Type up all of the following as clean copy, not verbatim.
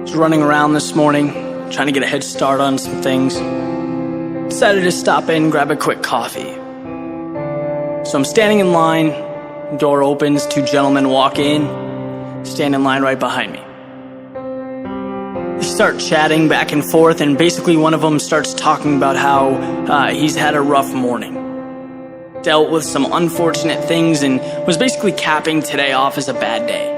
Was running around this morning, trying to get a head start on some things. Decided to stop in, grab a quick coffee. So I'm standing in line, door opens, two gentlemen walk in, stand in line right behind me. They start chatting back and forth, and basically one of them starts talking about how he's had a rough morning. Dealt with some unfortunate things and was basically capping today off as a bad day.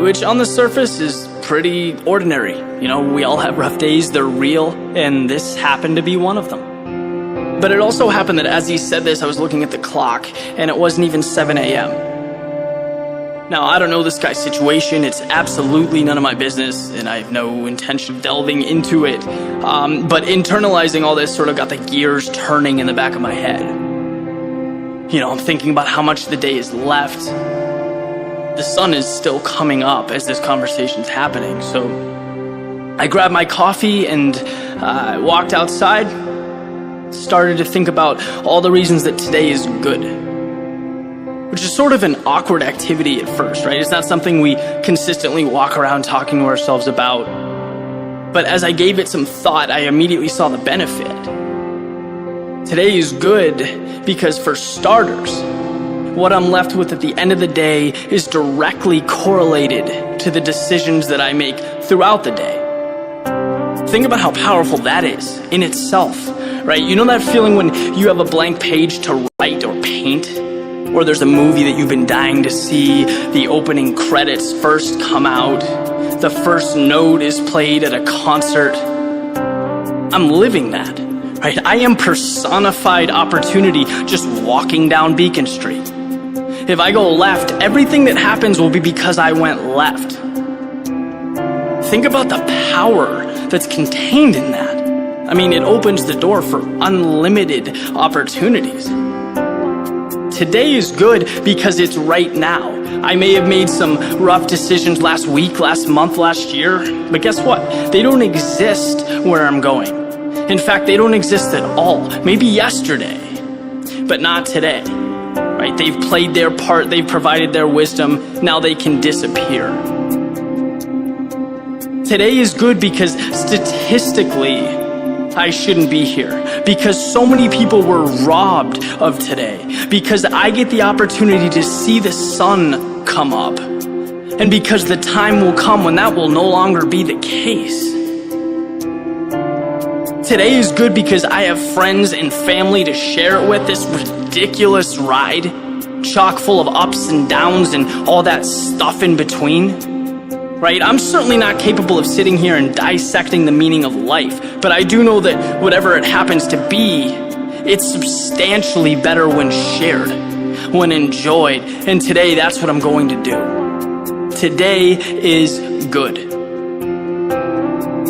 Which on the surface is pretty ordinary. You know, we all have rough days, they're real, and this happened to be one of them. But it also happened that as he said this, I was looking at the clock, and it wasn't even 7 a.m. Now, I don't know this guy's situation, it's absolutely none of my business, and I have no intention of delving into it. But internalizing all this sort of got the gears turning in the back of my head. You know, I'm thinking about how much the day is left. The sun is still coming up as this conversation's happening, so I grabbed my coffee and walked outside. Started to think about all the reasons that today is good, which is sort of an awkward activity at first, right? It's not something we consistently walk around talking to ourselves about. But as I gave it some thought, I immediately saw the benefit. Today is good because, for starters, what I'm left with at the end of the day is directly correlated to the decisions that I make throughout the day. Think about how powerful that is in itself, right? You know that feeling when you have a blank page to write or paint? Or there's a movie that you've been dying to see, the opening credits first come out, the first note is played at a concert. I'm living that, right? I am personified opportunity just walking down Beacon Street. If I go left, everything that happens will be because I went left. Think about the power that's contained in that. I mean, it opens the door for unlimited opportunities. Today is good because it's right now. I may have made some rough decisions last week, last month, last year, but guess what? They don't exist where I'm going. In fact, they don't exist at all. Maybe yesterday, but not today. Right? They've played their part, they've provided their wisdom, now they can disappear. Today is good because statistically, I shouldn't be here. Because so many people were robbed of today. Because I get the opportunity to see the sun come up. And because the time will come when that will no longer be the case. Today is good because I have friends and family to share it with. This ridiculous ride, chock full of ups and downs and all that stuff in between. Right? I'm certainly not capable of sitting here and dissecting the meaning of life, but I do know that whatever it happens to be, it's substantially better when shared, when enjoyed, and today that's what I'm going to do. Today is good.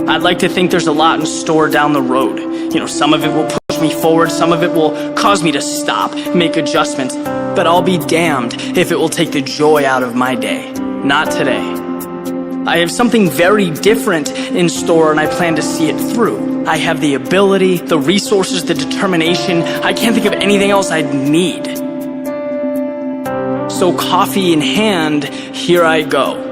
I'd like to think there's a lot in store down the road. You know, some of it will push me forward, some of it will cause me to stop, make adjustments, but I'll be damned if it will take the joy out of my day. Not today. I have something very different in store, and I plan to see it through. I have the ability, the resources, the determination. I can't think of anything else I'd need. So coffee in hand, here I go.